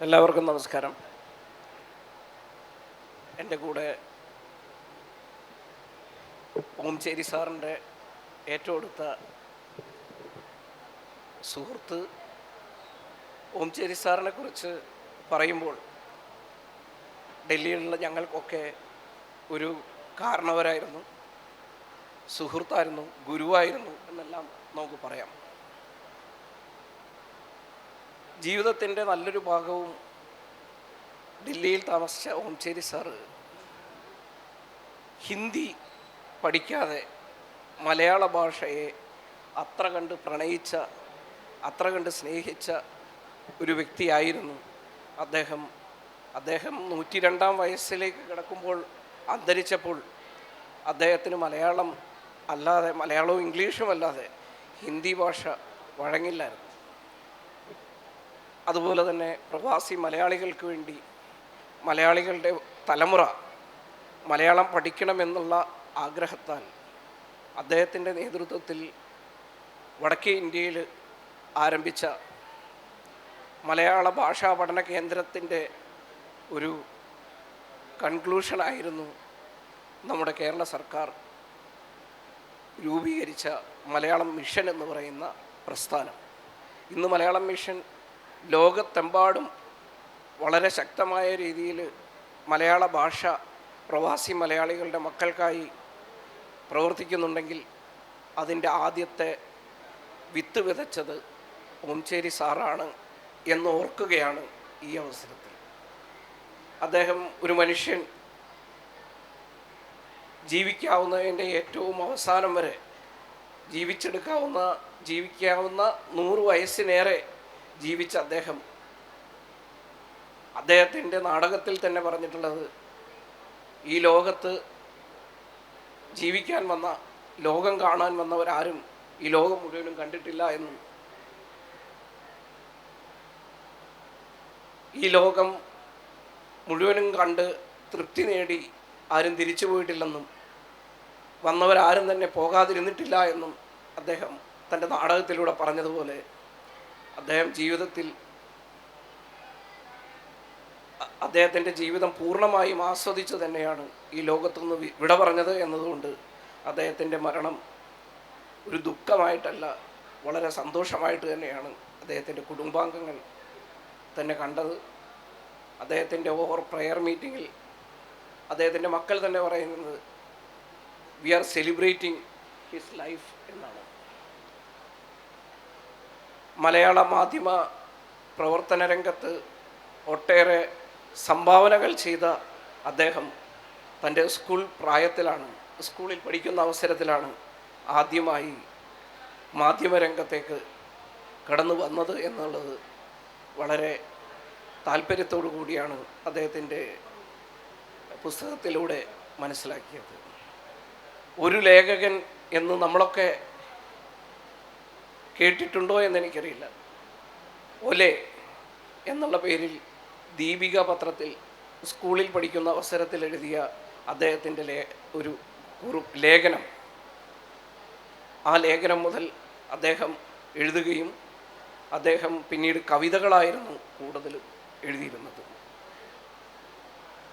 എല്ലാവർക്കും നമസ്കാരം. എൻ്റെ കൂടെ ഓംചേരി സാറിൻ്റെ ഏറ്റവും അടുത്ത സുഹൃത്ത്. ഓംചേരി സാറിനെ കുറിച്ച് പറയുമ്പോൾ ഡൽഹിയിലുള്ള ഞങ്ങൾക്കൊക്കെ ഒരു കാരണവരായിരുന്നു, സുഹൃത്തായിരുന്നു, ഗുരുവായിരുന്നു എന്നെല്ലാം നമുക്ക് പറയാം. ജീവിതത്തിൻ്റെ നല്ലൊരു ഭാഗവും ഡൽഹിയിൽ താമസിച്ച ഓംചേരി സാറ് ഹിന്ദി പഠിക്കാതെ മലയാള ഭാഷയെ അത്ര കണ്ട് പ്രണയിച്ച, അത്ര കണ്ട് സ്നേഹിച്ച ഒരു വ്യക്തിയായിരുന്നു അദ്ദേഹം. 102-ാം വയസ്സിലേക്ക് കിടക്കുമ്പോൾ അന്തരിച്ചപ്പോൾ അദ്ദേഹത്തിന് മലയാളവും ഇംഗ്ലീഷും അല്ലാതെ ഹിന്ദി ഭാഷ വഴങ്ങില്ലായിരുന്നു. അതുപോലെ തന്നെ പ്രവാസി മലയാളികൾക്ക് വേണ്ടി മലയാളികളുടെ തലമുറ മലയാളം പഠിക്കണമെന്നുള്ള ആഗ്രഹത്താൽ അദ്ദേഹത്തിൻ്റെ നേതൃത്വത്തിൽ വടക്കേ ഇന്ത്യയിൽ ആരംഭിച്ച മലയാള ഭാഷാ പഠന കേന്ദ്രത്തിൻ്റെ ഒരു കൺക്ലൂഷനായിരുന്നു നമ്മുടെ കേരള സർക്കാർ രൂപീകരിച്ച മലയാളം മിഷൻ എന്ന് പറയുന്ന പ്രസ്ഥാനം. ഇന്ന് മലയാളം മിഷൻ ലോകത്തെമ്പാടും വളരെ ശക്തമായ രീതിയിൽ മലയാള ഭാഷ പ്രവാസി മലയാളികളുടെ മക്കൾക്കായി പ്രവർത്തിക്കുന്നുണ്ടെങ്കിൽ അതിൻ്റെ ആദ്യത്തെ വിത്ത് വിതച്ചത് ഓംചേരി സാറാണ് എന്ന് ഓർക്കുകയാണ് ഈ അവസരത്തിൽ. അദ്ദേഹം ഒരു മനുഷ്യൻ ജീവിക്കാവുന്നതിൻ്റെ ഏറ്റവും അവസാനം വരെ ജീവിക്കാവുന്ന 100 വയസ്സിനേറെ ജീവിച്ച അദ്ദേഹത്തിൻ്റെ നാടകത്തിൽ തന്നെ പറഞ്ഞിട്ടുള്ളത്, ഈ ലോകത്ത് ജീവിക്കാൻ വന്ന, ലോകം കാണാൻ വന്നവരാരും ഈ ലോകം മുഴുവനും കണ്ടിട്ടില്ല എന്നും, ഈ ലോകം മുഴുവനും കണ്ട് തൃപ്തി നേടി ആരും തിരിച്ചു പോയിട്ടില്ലെന്നും, വന്നവരാരും തന്നെ പോകാതിരുന്നിട്ടില്ല എന്നും അദ്ദേഹം തൻ്റെ നാടകത്തിലൂടെ പറഞ്ഞതുപോലെ അദ്ദേഹത്തിൻ്റെ ജീവിതം പൂർണ്ണമായും ആസ്വദിച്ചു തന്നെയാണ് ഈ ലോകത്തുനിന്ന് വിട പറഞ്ഞത് എന്നതുകൊണ്ട് അദ്ദേഹത്തിൻ്റെ മരണം ഒരു ദുഃഖമായിട്ടല്ല, വളരെ സന്തോഷമായിട്ട് തന്നെയാണ് അദ്ദേഹത്തിൻ്റെ കുടുംബാംഗങ്ങൾ തന്നെ കണ്ടത്. അദ്ദേഹത്തിൻ്റെ പ്രയർ മീറ്റിങ്ങിൽ അദ്ദേഹത്തിൻ്റെ മക്കൾ തന്നെ പറയുന്നത്, we are celebrating his life എന്നാണ്. മലയാള മാധ്യമ പ്രവർത്തന രംഗത്ത് ഒട്ടേറെ സംഭാവനകൾ ചെയ്ത അദ്ദേഹം തൻ്റെ സ്കൂളിൽ പഠിക്കുന്ന അവസരത്തിലാണ് ആദ്യമായി മാധ്യമരംഗത്തേക്ക് കടന്നു വന്നത് എന്നുള്ളത് വളരെ താല്പര്യത്തോടു കൂടിയാണ് അദ്ദേഹത്തിൻ്റെ പുസ്തകത്തിലൂടെ മനസ്സിലാക്കിയത്. ഒരു ലേഖകൻ എന്ന് നമ്മളൊക്കെ കേട്ടിട്ടുണ്ടോ എന്നെനിക്കറിയില്ല. ഒലെ എന്നുള്ള പേരിൽ ദീപിക പത്രത്തിൽ സ്കൂളിൽ പഠിക്കുന്ന അവസരത്തിൽ എഴുതിയ അദ്ദേഹത്തിൻ്റെ ഒരു ലേഖനം, ആ ലേഖനം മുതൽ അദ്ദേഹം എഴുതുകയും അദ്ദേഹം പിന്നീട് കവിതകളായിരുന്നു കൂടുതലും എഴുതിയിരുന്നത്.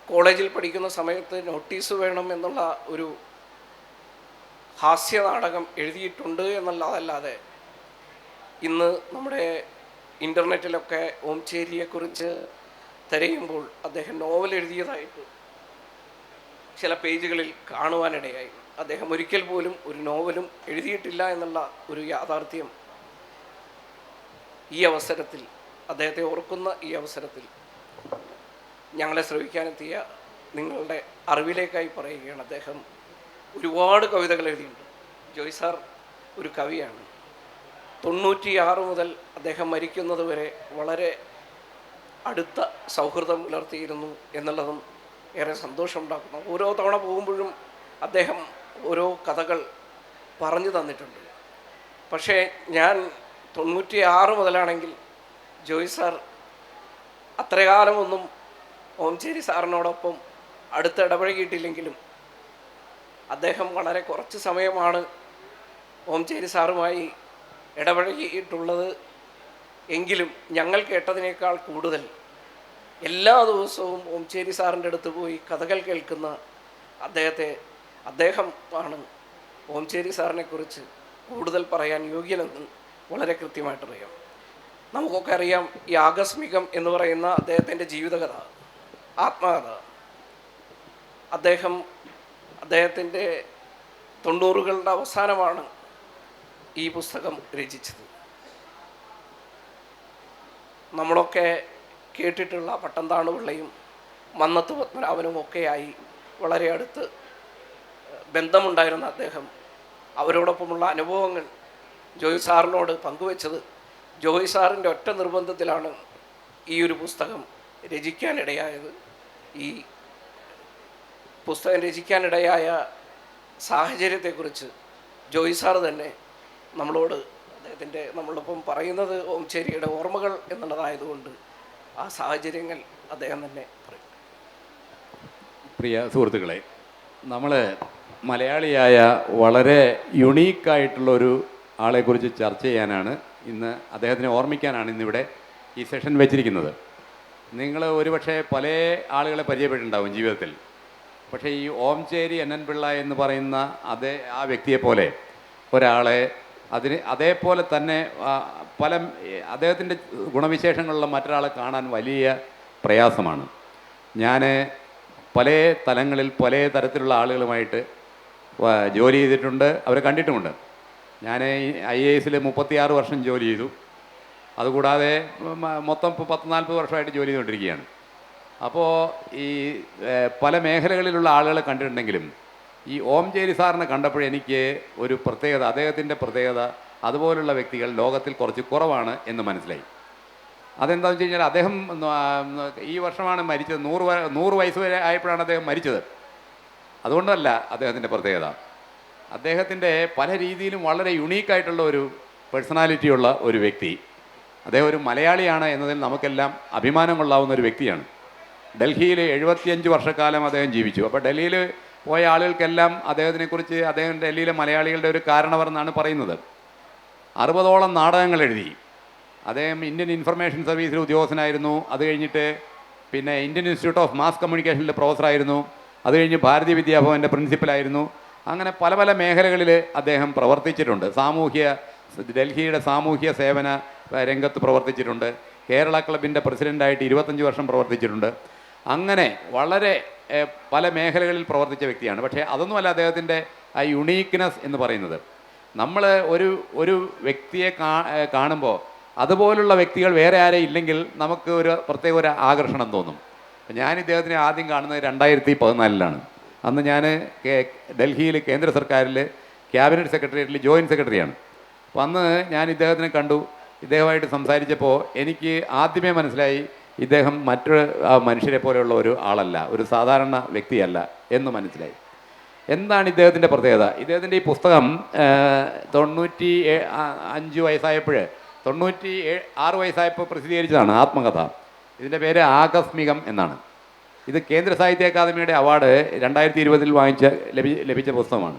കോളേജിൽ പഠിക്കുന്ന സമയത്ത് നോട്ടീസ് വേണം എന്നുള്ള ഒരു ഹാസ്യനാടകം എഴുതിയിട്ടുണ്ട് എന്നുള്ളതല്ലാതെ ഇന്ന് നമ്മുടെ ഇൻ്റർനെറ്റിലൊക്കെ ഓംചേരിയെക്കുറിച്ച് തിരയുമ്പോൾ അദ്ദേഹം നോവൽ എഴുതിയതായിട്ട് ചില പേജുകളിൽ കാണുവാനിടയായി. അദ്ദേഹം ഒരിക്കൽ പോലും ഒരു നോവലും എഴുതിയിട്ടില്ല എന്നുള്ള ഒരു യാഥാർത്ഥ്യം ഈ അവസരത്തിൽ, അദ്ദേഹത്തെ ഓർക്കുന്ന ഈ അവസരത്തിൽ ഞങ്ങളെ ശ്രവിക്കാനെത്തിയ നിങ്ങളുടെ അറിവിലേക്കായി പറയുകയാണ്. അദ്ദേഹം ഒരുപാട് കവിതകൾ എഴുതിയിട്ടുണ്ട്. ജോയ് സാർ ഒരു കവിയാണ്. 96 മുതൽ അദ്ദേഹം മരിക്കുന്നത് വരെ വളരെ അടുത്ത സൗഹൃദം പുലർത്തിയിരുന്നു എന്നുള്ളതും ഏറെ സന്തോഷമുണ്ടാക്കുന്നു. ഓരോ തവണ പോകുമ്പോഴും അദ്ദേഹം ഓരോ കഥകൾ പറഞ്ഞു തന്നിട്ടുണ്ട്. പക്ഷേ ഞാൻ 96 മുതലാണെങ്കിൽ ജോയ് സാർ അത്രകാലമൊന്നും ഓംചേരി സാറിനോടൊപ്പം അടുത്ത് ഇടപഴകിയിട്ടില്ലെങ്കിലും അദ്ദേഹം വളരെ കുറച്ച് സമയമാണ് ഓംചേരി സാറുമായി ഇടപഴകിയിട്ടുള്ളത്. എങ്കിലും ഞങ്ങൾ കേട്ടതിനേക്കാൾ കൂടുതൽ എല്ലാ ദിവസവും ഓംചേരി സാറിൻ്റെ അടുത്ത് പോയി കഥകൾ കേൾക്കുന്ന അദ്ദേഹം ആണ് ഓംചേരി സാറിനെ കുറിച്ച് കൂടുതൽ പറയാൻ യോഗ്യനെന്ന് വളരെ കൃത്യമായിട്ടറിയാം. നമുക്കൊക്കെ അറിയാം ഈ ആകസ്മികം എന്ന് പറയുന്ന അദ്ദേഹത്തിൻ്റെ ജീവിതകഥ, ആത്മകഥ. അദ്ദേഹത്തിൻ്റെ 90കളുടെ അവസാനമാണ് ഈ പുസ്തകം രചിച്ചത്. നമ്മളൊക്കെ കേട്ടിട്ടുള്ള പട്ടംതാണുപിള്ളയും മന്നത്ത് പത്മനാഭനും ഒക്കെയായി വളരെ അടുത്ത് ബന്ധമുണ്ടായിരുന്ന അദ്ദേഹം അവരോടൊപ്പമുള്ള അനുഭവങ്ങൾ ജോയ് സാറിനോട് പങ്കുവെച്ചത് ജോയ് സാറിൻ്റെ ഒറ്റ നിർബന്ധത്തിലാണ് ഈ ഒരു പുസ്തകം രചിക്കാനിടയായത്. ഈ പുസ്തകം രചിക്കാനിടയായ സാഹചര്യത്തെക്കുറിച്ച് ജോയ് സാർ തന്നെ നമ്മളോടൊപ്പം പറയുന്നത് ഓംചേരിയുടെ ഓർമ്മകൾ എന്നുള്ളതായതുകൊണ്ട് ആ സാഹചര്യങ്ങൾ അദ്ദേഹം തന്നെ പറയും. പ്രിയ സുഹൃത്തുക്കളെ, നമ്മൾ മലയാളിയായ വളരെ യുണീക്കായിട്ടുള്ളൊരു ആളെക്കുറിച്ച് ചർച്ച ചെയ്യാനാണ് ഇന്ന്, അദ്ദേഹത്തിനെ ഓർമ്മിക്കാനാണ് ഇന്നിവിടെ ഈ സെഷൻ വെച്ചിരിക്കുന്നത്. നിങ്ങൾ ഒരുപക്ഷെ പല ആളുകളെ പരിചയപ്പെട്ടിട്ടുണ്ടാവും ജീവിതത്തിൽ. പക്ഷേ ഈ ഓംചേരി NN പിള്ള എന്ന് പറയുന്ന ആ വ്യക്തിയെപ്പോലെ ഒരാളെ അതേപോലെ തന്നെ അദ്ദേഹത്തിൻ്റെ ഗുണവിശേഷങ്ങളുള്ള മറ്റൊരാളെ കാണാൻ വലിയ പ്രയാസമാണ്. ഞാൻ പല തലങ്ങളിൽ പല തരത്തിലുള്ള ആളുകളുമായിട്ട് ജോലി ചെയ്തിട്ടുണ്ട്, അവരെ കണ്ടിട്ടുമുണ്ട്. ഞാൻ IAS 36 വർഷം ജോലി ചെയ്തു. അതുകൂടാതെ മൊത്തം 10-40 വർഷമായിട്ട് ജോലി ചെയ്തുകൊണ്ടിരിക്കുകയാണ്. അപ്പോൾ ഈ പല മേഖലകളിലുള്ള ആളുകളെ കണ്ടിട്ടുണ്ടെങ്കിലും ഈ ഓംചേരി സാറിനെ കണ്ടപ്പോഴെനിക്ക് ഒരു പ്രത്യേകത, അദ്ദേഹത്തിൻ്റെ പ്രത്യേകത, അതുപോലുള്ള വ്യക്തികൾ ലോകത്തിൽ കുറച്ച് കുറവാണ് എന്ന് മനസ്സിലായി. അതെന്താണെന്ന് വെച്ച് കഴിഞ്ഞാൽ അദ്ദേഹം ഈ വർഷമാണ് മരിച്ചത്. 100 വയസ്സ് വരെ ആയപ്പോഴാണ് അദ്ദേഹം മരിച്ചത്. അതുകൊണ്ടല്ല അദ്ദേഹത്തിൻ്റെ പ്രത്യേകത. അദ്ദേഹത്തിൻ്റെ പല രീതിയിലും വളരെ യുണീക്കായിട്ടുള്ള ഒരു പേഴ്സണാലിറ്റിയുള്ള ഒരു വ്യക്തി. അദ്ദേഹം ഒരു മലയാളിയാണ് എന്നതിൽ നമുക്കെല്ലാം അഭിമാനം കൊള്ളാവുന്ന ഒരു വ്യക്തിയാണ്. ഡൽഹിയിൽ 75 വർഷക്കാലം അദ്ദേഹം ജീവിച്ചു. അപ്പോൾ ഡൽഹിയിൽ പോയ ആളുകൾക്കെല്ലാം അദ്ദേഹത്തിനെക്കുറിച്ച്, അദ്ദേഹം ഡൽഹിയിലെ മലയാളികളുടെ ഒരു കാരണവർ എന്നാണ് പറയുന്നത്. 60ഓളം നാടകങ്ങൾ എഴുതി. അദ്ദേഹം ഇന്ത്യൻ ഇൻഫർമേഷൻ സർവീസിൽ ഉദ്യോഗസ്ഥനായിരുന്നു. അത് കഴിഞ്ഞിട്ട് പിന്നെ ഇന്ത്യൻ ഇൻസ്റ്റിറ്റ്യൂട്ട് ഓഫ് മാസ് കമ്മ്യൂണിക്കേഷനിലെ പ്രൊഫസറായിരുന്നു. അത് കഴിഞ്ഞ് ഭാരതീയ വിദ്യാഭവൻ്റെ പ്രിൻസിപ്പലായിരുന്നു. അങ്ങനെ പല പല മേഖലകളിൽ അദ്ദേഹം പ്രവർത്തിച്ചിട്ടുണ്ട്. ഡൽഹിയുടെ സാമൂഹ്യ സേവന രംഗത്ത് പ്രവർത്തിച്ചിട്ടുണ്ട്. കേരള ക്ലബിൻ്റെ പ്രസിഡൻ്റായിട്ട് 25 വർഷം പ്രവർത്തിച്ചിട്ടുണ്ട്. അങ്ങനെ വളരെ പല മേഖലകളിൽ പ്രവർത്തിച്ച വ്യക്തിയാണ്. പക്ഷേ അതൊന്നുമല്ല അദ്ദേഹത്തിൻ്റെ ആ യുണീക്ക്നെസ് എന്ന് പറയുന്നത്. നമ്മൾ ഒരു വ്യക്തിയെ കാണുമ്പോൾ അതുപോലുള്ള വ്യക്തികൾ വേറെ ആരെയും ഇല്ലെങ്കിൽ നമുക്ക് പ്രത്യേക ഒരു ആകർഷണം തോന്നും. ഞാൻ ഇദ്ദേഹത്തിനെ ആദ്യം കാണുന്നത് 2014 അന്ന് ഞാൻ ഡൽഹിയിൽ കേന്ദ്ര സർക്കാരിൽ ക്യാബിനറ്റ് സെക്രട്ടേറിയറ്റിൽ ജോയിൻറ്റ് സെക്രട്ടറിയാണ്. അപ്പോൾ അന്ന് ഞാൻ ഇദ്ദേഹത്തിനെ കണ്ടു. ഇദ്ദേഹമായിട്ട് സംസാരിച്ചപ്പോൾ എനിക്ക് ആദ്യമേ മനസ്സിലായി ഇദ്ദേഹം മറ്റൊരു മനുഷ്യരെ പോലെയുള്ള ഒരു ആളല്ല, ഒരു സാധാരണ വ്യക്തിയല്ല എന്ന് മനസ്സിലായി. എന്താണ് ഇദ്ദേഹത്തിൻ്റെ പ്രത്യേകത? ഇദ്ദേഹത്തിൻ്റെ ഈ പുസ്തകം 95 വയസ്സായപ്പോൾ 96 വയസ്സായപ്പോൾ പ്രസിദ്ധീകരിച്ചതാണ്, ആത്മകഥ. ഇതിൻ്റെ പേര് ആകസ്മികം എന്നാണ്. ഇത് കേന്ദ്ര സാഹിത്യ അക്കാദമിയുടെ അവാർഡ് 2020 ലഭിച്ച പുസ്തകമാണ്.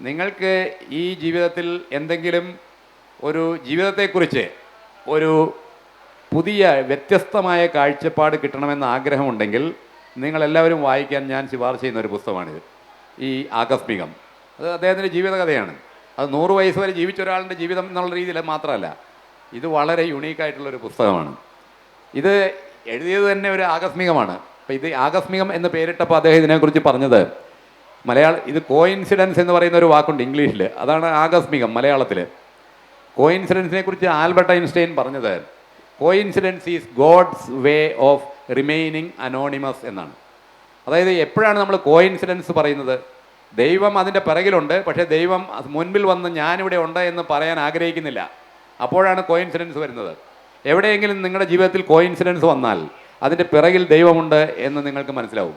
നിങ്ങൾക്ക് ഈ ജീവിതത്തിൽ എന്തെങ്കിലും ഒരു ജീവിതത്തെക്കുറിച്ച് ഒരു പുതിയ വ്യത്യസ്തമായ കാഴ്ചപ്പാട് കിട്ടണമെന്ന് ആഗ്രഹമുണ്ടെങ്കിൽ നിങ്ങളെല്ലാവരും വായിക്കാൻ ഞാൻ ശുപാർശ ചെയ്യുന്ന ഒരു പുസ്തകമാണിത്, ഈ ആകസ്മികം. അത് അദ്ദേഹത്തിൻ്റെ ജീവിതകഥയാണ്. അത് 100 വയസ്സ് വരെ ജീവിച്ച ഒരാളുടെ ജീവിതം എന്നുള്ള രീതിയിൽ മാത്രമല്ല, ഇത് വളരെ യുണീക്കായിട്ടുള്ളൊരു പുസ്തകമാണ്. ഇത് എഴുതിയത് തന്നെ ഒരു ആകസ്മികമാണ്. അപ്പോൾ ഇത് ആകസ്മികം എന്ന് പേരിട്ടപ്പോൾ അദ്ദേഹം ഇതിനെക്കുറിച്ച് പറഞ്ഞത് ഇത് കോയിൻസിഡൻസ് എന്ന് പറയുന്ന ഒരു വാക്കുണ്ട് ഇംഗ്ലീഷിൽ, അതാണ് ആകസ്മികം മലയാളത്തിൽ. കോയിൻസിഡൻസിനെ കുറിച്ച് ആൽബർട്ട് ഐൻസ്റ്റൈൻ പറഞ്ഞത് coincidence is God's way of remaining anonymous എന്നാണ്. അതായത് എപ്പോഴാണ് നമ്മൾ കോയിൻസിഡൻസ് പറയുന്നത്? ദൈവം അതിൻ്റെ പിറകിലുണ്ട്, പക്ഷേ ദൈവം മുൻപിൽ വന്ന് ഞാനിവിടെ ഉണ്ട് എന്ന് പറയാൻ ആഗ്രഹിക്കുന്നില്ല. അപ്പോഴാണ് കോയിൻസിഡൻസ് വരുന്നത്. എവിടെയെങ്കിലും നിങ്ങളുടെ ജീവിതത്തിൽ കോയിൻസിഡൻസ് വന്നാൽ അതിൻ്റെ പിറകിൽ ദൈവമുണ്ട് എന്ന് നിങ്ങൾക്ക് മനസ്സിലാവും.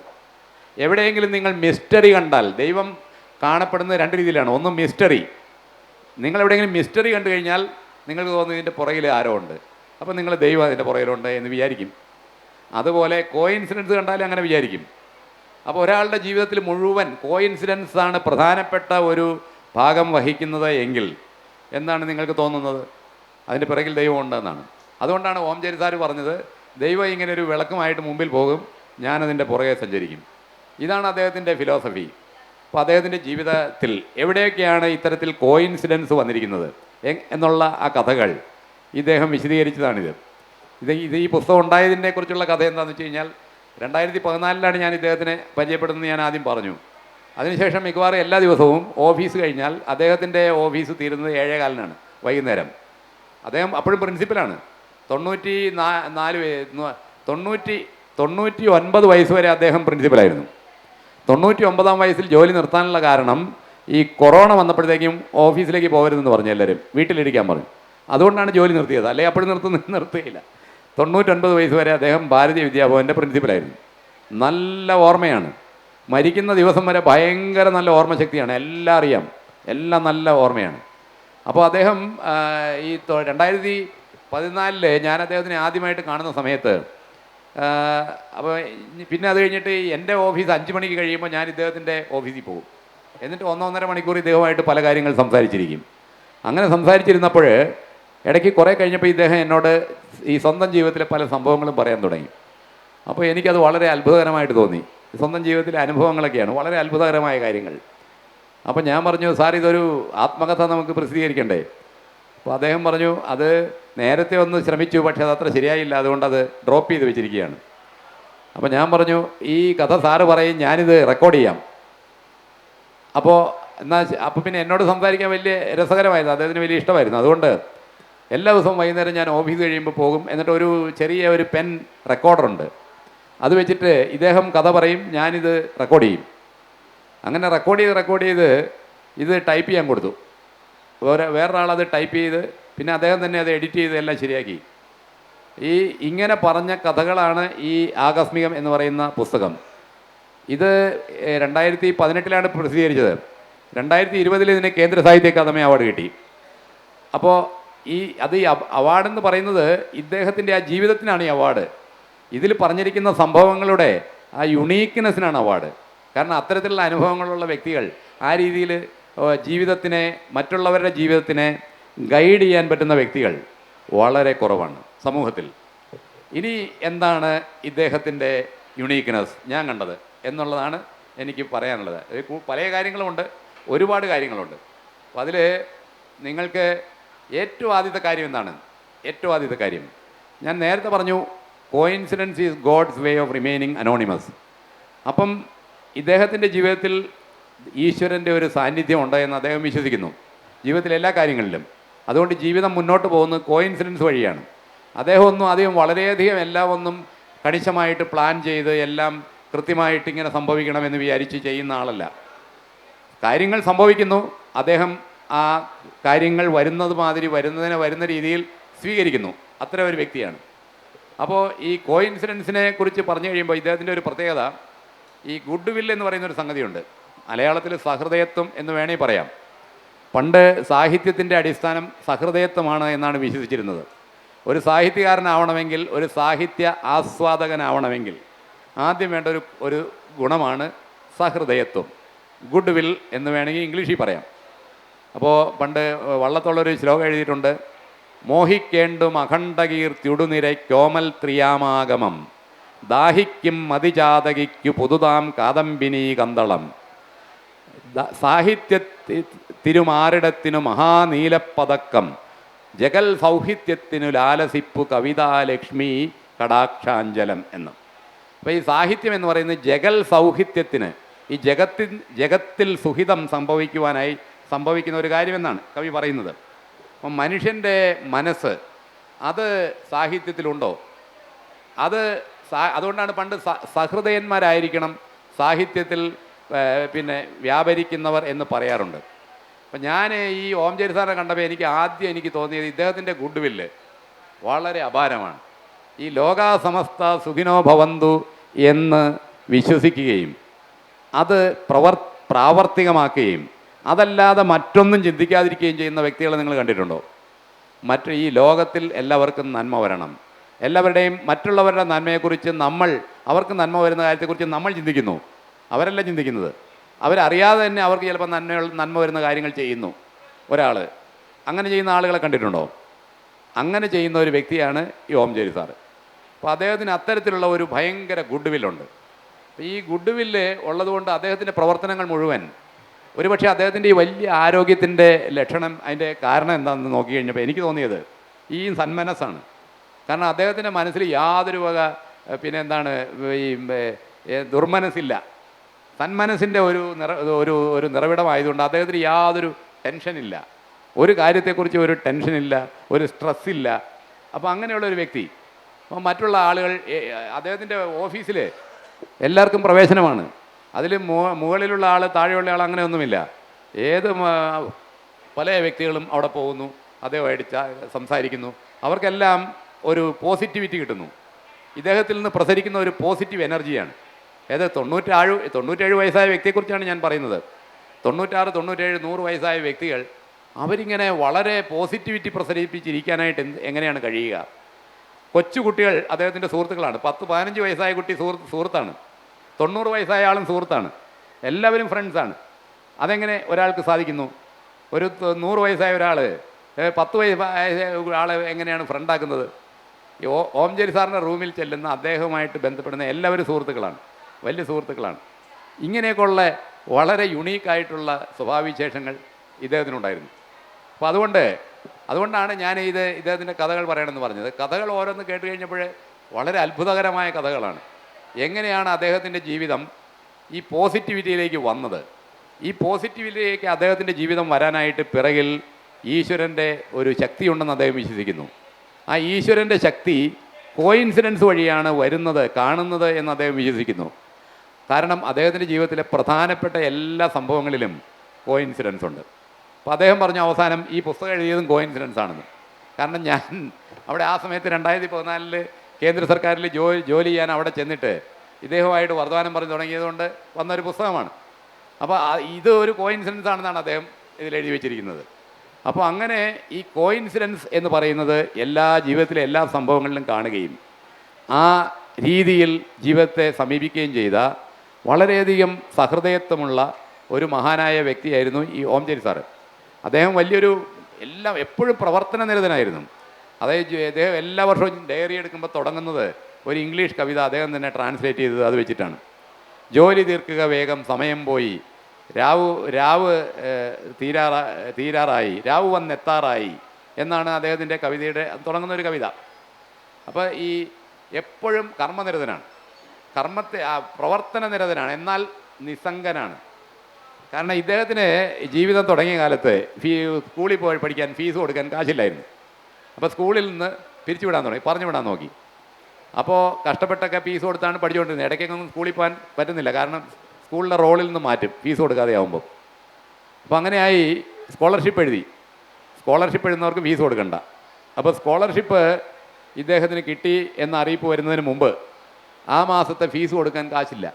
എവിടെയെങ്കിലും നിങ്ങൾ മിസ്റ്ററി കണ്ടാൽ, ദൈവം കാണപ്പെടുന്നത് 2 രീതിയിലാണ്. ഒന്ന് മിസ്റ്ററി, നിങ്ങളെവിടെയെങ്കിലും മിസ്റ്ററി കണ്ടു കഴിഞ്ഞാൽ നിങ്ങൾക്ക് തോന്നുന്നു ഇതിൻ്റെ പുറകിൽ ആരോ ഉണ്ട്, അപ്പോൾ നിങ്ങൾ ദൈവം അതിൻ്റെ പുറകിലുണ്ട് എന്ന് വിചാരിക്കും. അതുപോലെ കോയിൻസിഡൻസ് കണ്ടാലും അങ്ങനെ വിചാരിക്കും. അപ്പോൾ ഒരാളുടെ ജീവിതത്തിൽ മുഴുവൻ കോയിൻസിഡൻസാണ് പ്രധാനപ്പെട്ട ഒരു ഭാഗം വഹിക്കുന്നത് എങ്കിൽ എന്താണ് നിങ്ങൾക്ക് തോന്നുന്നത്? അതിൻ്റെ പിറകിൽ ദൈവം ഉണ്ടെന്നാണ്. അതുകൊണ്ടാണ് ഓംചേരി സാർ പറഞ്ഞത് ദൈവം ഇങ്ങനെ ഒരു വിളക്കുമായിട്ട് മുമ്പിൽ പോകും, ഞാനതിൻ്റെ പുറകെ സഞ്ചരിക്കും. ഇതാണ് അദ്ദേഹത്തിൻ്റെ ഫിലോസഫി. അപ്പോൾ അദ്ദേഹത്തിൻ്റെ ജീവിതത്തിൽ എവിടെയൊക്കെയാണ് ഇത്തരത്തിൽ കോയിൻസിഡൻസ് വന്നിരിക്കുന്നത് എന്നുള്ള ആ കഥകൾ ഇദ്ദേഹം വിശദീകരിച്ചതാണിത്. ഈ പുസ്തകം ഉണ്ടായതിനെ കുറിച്ചുള്ള കഥ എന്താണെന്ന് വെച്ച് കഴിഞ്ഞാൽ 2014 ഞാൻ ഇദ്ദേഹത്തിനെ പരിചയപ്പെടുന്നത് ഞാൻ ആദ്യം പറഞ്ഞു. അതിനുശേഷം മിക്കവാറും എല്ലാ ദിവസവും ഓഫീസ് കഴിഞ്ഞാൽ അദ്ദേഹത്തിൻ്റെ ഓഫീസ് തീരുന്നത് 7:15 വൈകുന്നേരം. അദ്ദേഹം അപ്പോഴും പ്രിൻസിപ്പലാണ്. 99 വയസ്സ് വരെ അദ്ദേഹം പ്രിൻസിപ്പലായിരുന്നു. 99-ാം വയസ്സിൽ ജോലി നിർത്താനുള്ള കാരണം ഈ കൊറോണ വന്നപ്പോഴത്തേക്കും ഓഫീസിലേക്ക് പോകരുതെന്ന് പറഞ്ഞു, എല്ലാവരും വീട്ടിലിരിക്കാൻ പറഞ്ഞു. അതുകൊണ്ടാണ് ജോലി നിർത്തിയത്, അല്ലെങ്കിൽ അപ്പോഴും നിർത്തുകയില്ല. 99 വയസ്സ് വരെ അദ്ദേഹം ഭാരതീയ വിദ്യാഭവൻ്റെ പ്രിൻസിപ്പലായിരുന്നു. നല്ല ഓർമ്മയാണ്. മരിക്കുന്ന ദിവസം വരെ ഭയങ്കര നല്ല ഓർമ്മശക്തിയാണ്, എല്ലാം അറിയാം, എല്ലാം നല്ല ഓർമ്മയാണ്. അപ്പോൾ അദ്ദേഹം ഈ 2014 ഞാൻ അദ്ദേഹത്തിനെ ആദ്യമായിട്ട് കാണുന്ന സമയത്ത്, അപ്പോൾ പിന്നെ അത് കഴിഞ്ഞിട്ട് എൻ്റെ ഓഫീസ് 5 മണിക്ക് കഴിയുമ്പോൾ ഞാൻ ഇദ്ദേഹത്തിൻ്റെ ഓഫീസിൽ പോകും. എന്നിട്ട് 1-1.5 മണിക്കൂർ ഇദ്ദേഹമായിട്ട് പല കാര്യങ്ങൾ സംസാരിച്ചിരിക്കും. അങ്ങനെ സംസാരിച്ചിരുന്നപ്പോൾ ഇടയ്ക്ക് കുറേ കഴിഞ്ഞപ്പോൾ ഇദ്ദേഹം എന്നോട് ഈ സ്വന്തം ജീവിതത്തിലെ പല സംഭവങ്ങളും പറയാൻ തുടങ്ങി. അപ്പോൾ എനിക്കത് വളരെ അത്ഭുതകരമായിട്ട് തോന്നി. സ്വന്തം ജീവിതത്തിലെ അനുഭവങ്ങളൊക്കെയാണ്, വളരെ അത്ഭുതകരമായ കാര്യങ്ങൾ. അപ്പോൾ ഞാൻ പറഞ്ഞു, സാർ ഇതൊരു ആത്മകഥ നമുക്ക് പ്രസിദ്ധീകരിക്കണ്ടേ? അപ്പോൾ അദ്ദേഹം പറഞ്ഞു, അത് നേരത്തെ ഒന്ന് ശ്രമിച്ചു, പക്ഷേ അതത്ര ശരിയായില്ല, അതുകൊണ്ട് അത് ഡ്രോപ്പ് ചെയ്ത് വെച്ചിരിക്കുകയാണ്. അപ്പോൾ ഞാൻ പറഞ്ഞു, ഈ കഥ സാറ് പറയും, ഞാനിത് റെക്കോർഡ് ചെയ്യാം. അപ്പോൾ പിന്നെ എന്നോട് സംസാരിക്കാൻ വലിയ രസകരമായിരുന്നു, അദ്ദേഹത്തിന് വലിയ ഇഷ്ടമായിരുന്നു. അതുകൊണ്ട് എല്ലാ ദിവസവും വൈകുന്നേരം ഞാൻ ഓഫീസ് കഴിയുമ്പോൾ പോകും. എന്നിട്ട് ഒരു ചെറിയ പെൻ റെക്കോർഡറുണ്ട്, അത് വെച്ചിട്ട് ഇദ്ദേഹം കഥ പറയും, ഞാനിത് റെക്കോർഡ് ചെയ്യും. അങ്ങനെ റെക്കോർഡ് ചെയ്ത് ഇത് ടൈപ്പ് ചെയ്യാൻ കൊടുത്തു. വേറൊരാളത് ടൈപ്പ് ചെയ്ത് പിന്നെ അദ്ദേഹം തന്നെ അത് എഡിറ്റ് ചെയ്ത് എല്ലാം ശരിയാക്കി. ഇങ്ങനെ പറഞ്ഞ കഥകളാണ് ഈ ആകസ്മികം എന്ന് പറയുന്ന പുസ്തകം. ഇത് 2018 പ്രസിദ്ധീകരിച്ചത്. 2020 ഇതിന് കേന്ദ്ര സാഹിത്യ അക്കാദമി അവാർഡ് കിട്ടി. അപ്പോൾ ഈ അവാർഡെന്ന് പറയുന്നത് ഇദ്ദേഹത്തിൻ്റെ ആ ജീവിതത്തിനാണ് ഈ അവാർഡ്. ഇതിൽ പറഞ്ഞിരിക്കുന്ന സംഭവങ്ങളുടെ ആ യുണീക്ക്നെസ്സിനാണ് അവാർഡ്. കാരണം അത്തരത്തിലുള്ള അനുഭവങ്ങളുള്ള വ്യക്തികൾ ആ രീതിയിൽ മറ്റുള്ളവരുടെ ജീവിതത്തിനെ ഗൈഡ് ചെയ്യാൻ പറ്റുന്ന വ്യക്തികൾ വളരെ കുറവാണ് സമൂഹത്തിൽ. ഇനി എന്താണ് ഇദ്ദേഹത്തിൻ്റെ യുണീക്ക്നെസ് ഞാൻ കണ്ടത് എന്നുള്ളതാണ് എനിക്ക് പറയാനുള്ളത്. പല കാര്യങ്ങളുമുണ്ട്, ഒരുപാട് കാര്യങ്ങളുണ്ട്. അപ്പോൾ അതിൽ നിങ്ങൾക്ക് ഏറ്റവും ആദ്യത്തെ കാര്യം എന്താണ്? ഏറ്റവും ആദ്യത്തെ കാര്യം ഞാൻ നേരത്തെ പറഞ്ഞു, coincidence is God's way of remaining anonymous. അപ്പം ഇദ്ദേഹത്തിൻ്റെ ജീവിതത്തിൽ ഈശ്വരൻ്റെ ഒരു സാന്നിധ്യം ഉണ്ട് എന്ന് അദ്ദേഹം വിശ്വസിക്കുന്നു ജീവിതത്തിലെ എല്ലാ കാര്യങ്ങളിലും. അതുകൊണ്ട് ജീവിതം മുന്നോട്ട് പോകുന്നത് കോയിൻസിഡൻസ് വഴിയാണ്. അദ്ദേഹം അധികം വളരെയധികം എല്ലാം കണിശമായിട്ട് പ്ലാൻ ചെയ്ത് എല്ലാം കൃത്യമായിട്ട് ഇങ്ങനെ സംഭവിക്കണമെന്ന് വിചാരിച്ച് ചെയ്യുന്ന ആളല്ല. കാര്യങ്ങൾ സംഭവിക്കുന്നു, അദ്ദേഹം ആ കാര്യങ്ങൾ വരുന്ന രീതിയിൽ സ്വീകരിക്കുന്നു. അത്ര ഒരു വ്യക്തിയാണ്. അപ്പോൾ ഈ കോയിൻസിഡൻസിനെ കുറിച്ച് പറഞ്ഞു കഴിയുമ്പോൾ ഇദ്ദേഹത്തിൻ്റെ ഒരു പ്രത്യേകത, ഈ ഗുഡ് വിൽ എന്ന് പറയുന്നൊരു സംഗതിയുണ്ട്. മലയാളത്തിൽ സഹൃദയത്വം എന്ന് വേണമെങ്കിൽ പറയാം. പണ്ട് സാഹിത്യത്തിൻ്റെ അടിസ്ഥാനം സഹൃദയത്വമാണ് എന്നാണ് വിശ്വസിച്ചിരുന്നത്. ഒരു സാഹിത്യകാരനാവണമെങ്കിൽ, ഒരു സാഹിത്യ ആസ്വാദകനാവണമെങ്കിൽ ആദ്യം വേണ്ട ഒരു ഗുണമാണ് സഹൃദയത്വം, ഗുഡ് വിൽ എന്ന് വേണമെങ്കിൽ ഇംഗ്ലീഷിൽ പറയാം. അപ്പോൾ പണ്ട് വള്ളത്തോളൊരു ശ്ലോകം എഴുതിയിട്ടുണ്ട്, മോഹിക്കേണ്ടും അഖണ്ഡകീർത്തിയുടുനിര കോമൽ ത്രിയാമാഗമം ദാഹിക്കും മതിജാതകിക്കു പുതുതാം കാദംബിനി കന്തളം സാഹിത്യത്തിരുമാറിടത്തിനു മഹാനീലപ്പതക്കം ജഗൽ സൗഹിത്യത്തിനു ലാലസിപ്പു കവിതാലക്ഷ്മി കടാക്ഷാഞ്ചലം എന്ന്. അപ്പോൾ ഈ സാഹിത്യം എന്ന് പറയുന്നത് ജഗൽ സൗഹിത്യത്തിന്, ഈ ജഗത്തിൽ സുഹിതം സംഭവിക്കുന്ന ഒരു കാര്യമെന്നാണ് കവി പറയുന്നത്. അപ്പം മനുഷ്യൻ്റെ മനസ്സ് അത് സാഹിത്യത്തിലുണ്ടോ? അതുകൊണ്ടാണ് പണ്ട് സഹൃദയന്മാരായിരിക്കണം സാഹിത്യത്തിൽ വ്യാപരിക്കുന്നവർ എന്ന് പറയാറുണ്ട്. അപ്പം ഞാൻ ഈ ഓംചേരി സാറിനെ കണ്ടപ്പോൾ എനിക്ക് തോന്നിയത് ഇദ്ദേഹത്തിൻ്റെ ഗുഡ് വില്ല് വളരെ അപാരമാണ്. ഈ ലോകാ സമസ്ത സുഖിനോ ഭവന്തു എന്ന് വിശ്വസിക്കുകയും അത് പ്രാവർത്തികമാക്കുകയും അതല്ലാതെ മറ്റൊന്നും ചിന്തിക്കാതിരിക്കുകയും ചെയ്യുന്ന വ്യക്തികളെ നിങ്ങൾ കണ്ടിട്ടുണ്ടോ? ഈ ലോകത്തിൽ എല്ലാവർക്കും നന്മ വരണം, എല്ലാവരുടെയും മറ്റുള്ളവരുടെ നന്മയെക്കുറിച്ച് അവർക്ക് നന്മ വരുന്ന കാര്യത്തെക്കുറിച്ച് നമ്മൾ ചിന്തിക്കുന്നു, അവരല്ല ചിന്തിക്കുന്നത്. അവരറിയാതെ തന്നെ അവർക്ക് ചിലപ്പോൾ നന്മ വരുന്ന കാര്യങ്ങൾ ചെയ്യുന്നു ഒരാൾ. അങ്ങനെ ചെയ്യുന്ന ആളുകളെ കണ്ടിട്ടുണ്ടോ? അങ്ങനെ ചെയ്യുന്ന ഒരു വ്യക്തിയാണ് ഈ ഓംചേരി സാറ്. അപ്പോൾ അദ്ദേഹത്തിന് അത്തരത്തിലുള്ള ഒരു ഭയങ്കര ഗുഡ് വില്ലുണ്ട്. ഈ ഗുഡ് വില്ല് ഉള്ളതുകൊണ്ട് അദ്ദേഹത്തിൻ്റെ പ്രവർത്തനങ്ങൾ മുഴുവൻ ഒരുപക്ഷെ അദ്ദേഹത്തിൻ്റെ ഈ വലിയ ആരോഗ്യത്തിൻ്റെ ലക്ഷണം, അതിൻ്റെ കാരണം എന്താണെന്ന് നോക്കി കഴിഞ്ഞപ്പോൾ എനിക്ക് തോന്നിയത് ഈ സന്മനസ്സാണ്. കാരണം അദ്ദേഹത്തിൻ്റെ മനസ്സിൽ യാതൊരു വക പിന്നെ എന്താണ് ഈ ദുർമനസ്സില്ല. സന്മനസ്സിൻ്റെ ഒരു നിറവിടമായതുകൊണ്ട് അദ്ദേഹത്തിന് യാതൊരു ടെൻഷനില്ല, ഒരു കാര്യത്തെക്കുറിച്ച് ഒരു ടെൻഷനില്ല, ഒരു സ്ട്രെസ്സില്ല. അപ്പോൾ അങ്ങനെയുള്ള ഒരു വ്യക്തി. അപ്പോൾ മറ്റുള്ള ആളുകൾ അദ്ദേഹത്തിൻ്റെ ഓഫീസിൽ എല്ലാവർക്കും പ്രവേശനമാണ്. അതിൽ മുകളിലുള്ള ആൾ താഴെയുള്ള ആൾ അങ്ങനെയൊന്നുമില്ല. പല വ്യക്തികളും അവിടെ പോകുന്നു, അദ്ദേഹമായിട്ട് സംസാരിക്കുന്നു. അവർക്കെല്ലാം ഒരു പോസിറ്റിവിറ്റി കിട്ടുന്നു. ഇദ്ദേഹത്തിൽ നിന്ന് പ്രസരിക്കുന്ന ഒരു പോസിറ്റീവ് എനർജിയാണ്. 97 വയസ്സായ വ്യക്തിയെക്കുറിച്ചാണ് ഞാൻ പറയുന്നത്. 96, 97, 100 വയസ്സായ വ്യക്തികൾ അവരിങ്ങനെ വളരെ പോസിറ്റിവിറ്റി പ്രസരിപ്പിച്ചിരിക്കാനായിട്ട് എങ്ങനെയാണ് കഴിയുക? കൊച്ചുകുട്ടികൾ അദ്ദേഹത്തിൻ്റെ സുഹൃത്തുക്കളാണ്. 10-15 വയസ്സായ കുട്ടി സുഹൃത്താണ്, 90 വയസ്സായ ആളും സുഹൃത്താണ്, എല്ലാവരും ഫ്രണ്ട്സാണ്. അതെങ്ങനെ ഒരാൾക്ക് സാധിക്കുന്നു? ഒരു 100 വയസ്സായ ഒരാൾ 10 വയസ്സായ ആൾ എങ്ങനെയാണ് ഫ്രണ്ടാക്കുന്നത്? ഈ ഓംചേരി സാറിൻ്റെ റൂമിൽ ചെല്ലുന്ന അദ്ദേഹവുമായിട്ട് ബന്ധപ്പെടുന്ന എല്ലാവരും സുഹൃത്തുക്കളാണ്, വലിയ സുഹൃത്തുക്കളാണ്. ഇങ്ങനെയൊക്കെയുള്ള വളരെ യുണീക്കായിട്ടുള്ള സ്വഭാവവിശേഷങ്ങൾ ഇദ്ദേഹത്തിനുണ്ടായിരുന്നു. അപ്പോൾ അതുകൊണ്ടാണ് ഞാൻ ഇദ്ദേഹത്തിൻ്റെ കഥകൾ പറയണമെന്ന് പറഞ്ഞത്. കഥകൾ ഓരോന്ന് കേട്ട് കഴിഞ്ഞപ്പോൾ വളരെ അത്ഭുതകരമായ കഥകളാണ്. എങ്ങനെയാണ് അദ്ദേഹത്തിൻ്റെ ജീവിതം ഈ പോസിറ്റിവിറ്റിയിലേക്ക് വന്നത്? ഈ പോസിറ്റിവിറ്റിയിലേക്ക് അദ്ദേഹത്തിൻ്റെ ജീവിതം വരാനായിട്ട് പിറകിൽ ഈശ്വരൻ്റെ ഒരു ശക്തിയുണ്ടെന്ന് അദ്ദേഹം വിശ്വസിക്കുന്നു. ആ ഈശ്വരൻ്റെ ശക്തി കോയിൻസിഡൻസ് വഴിയാണ് വരുന്നത്, കാണുന്നത് എന്ന് അദ്ദേഹം വിശ്വസിക്കുന്നു. കാരണം അദ്ദേഹത്തിൻ്റെ ജീവിതത്തിലെ പ്രധാനപ്പെട്ട എല്ലാ സംഭവങ്ങളിലും കോയിൻസിഡൻസ് ഉണ്ട്. അപ്പോൾ അദ്ദേഹം പറഞ്ഞു അവസാനം ഈ പുസ്തകം എഴുതിയതും കോയിൻസിഡൻസ് ആണെന്ന്. കാരണം ഞാൻ അവിടെ ആ സമയത്ത് 2014 കേന്ദ്ര സർക്കാരിൽ ജോലി ചെയ്യാൻ അവിടെ ചെന്നിട്ട് ഇദ്ദേഹമായിട്ട് വർത്തമാനം പറഞ്ഞു തുടങ്ങിയതുകൊണ്ട് വന്നൊരു പുസ്തകമാണ്. അപ്പോൾ ഇത് ഒരു കോയിൻസിഡൻസ് ആണെന്നാണ് അദ്ദേഹം ഇതിലെഴുതി വെച്ചിരിക്കുന്നത്. അപ്പോൾ അങ്ങനെ ഈ കോയിൻസിഡൻസ് എന്ന് പറയുന്നത് ജീവിതത്തിലെ എല്ലാ സംഭവങ്ങളിലും കാണുകയും ആ രീതിയിൽ ജീവിതത്തെ സമീപിക്കുകയും ചെയ്ത വളരെയധികം സഹൃദയത്വമുള്ള ഒരു മഹാനായ വ്യക്തിയായിരുന്നു ഈ ഓംചേരി സാറ്. അദ്ദേഹം വലിയൊരു എപ്പോഴും പ്രവർത്തന നിരതനായിരുന്നു. അദ്ദേഹം എല്ലാ വർഷവും ഡയറി എടുക്കുമ്പോൾ തുടങ്ങുന്നത് ഒരു ഇംഗ്ലീഷ് കവിത അദ്ദേഹം തന്നെ ട്രാൻസ്ലേറ്റ് ചെയ്തത് അത് വെച്ചിട്ടാണ്. ജോലി തീർക്കുക വേഗം സമയം പോയി, രാവ് തീരാറായി, രാവ് വന്നെത്താറായി എന്നാണ് അദ്ദേഹത്തിൻ്റെ കവിതയുടെ തുടങ്ങുന്ന ഒരു കവിത. അപ്പോൾ ഈ എപ്പോഴും കർമ്മനിരതനാണ്, പ്രവർത്തന നിരതനാണ്, എന്നാൽ നിസ്സംഗനാണ്. കാരണം ഇദ്ദേഹത്തിന് ജീവിതം തുടങ്ങിയ കാലത്ത് സ്കൂളിൽ പോയി പഠിക്കാൻ ഫീസ് കൊടുക്കാൻ കാശില്ലായിരുന്നു. അപ്പോൾ സ്കൂളിൽ നിന്ന് പറഞ്ഞു വിടാൻ നോക്കി. അപ്പോൾ കഷ്ടപ്പെട്ടൊക്കെ ഫീസ് കൊടുത്താണ് പഠിച്ചുകൊണ്ടിരുന്നത്. ഇടയ്ക്കൊന്നും സ്കൂളിൽ പോകാൻ പറ്റുന്നില്ല, കാരണം സ്കൂളിൻ്റെ റോളിൽ നിന്ന് മാറ്റും ഫീസ് കൊടുക്കാതെ ആകുമ്പോൾ. അപ്പോൾ അങ്ങനെയായി സ്കോളർഷിപ്പ് എഴുതുന്നവർക്ക് ഫീസ് കൊടുക്കണ്ട. അപ്പോൾ സ്കോളർഷിപ്പ് ഇദ്ദേഹത്തിന് കിട്ടി എന്ന അറിയിപ്പ് വരുന്നതിന് മുമ്പ് ആ മാസത്തെ ഫീസ് കൊടുക്കാൻ കാശില്ല,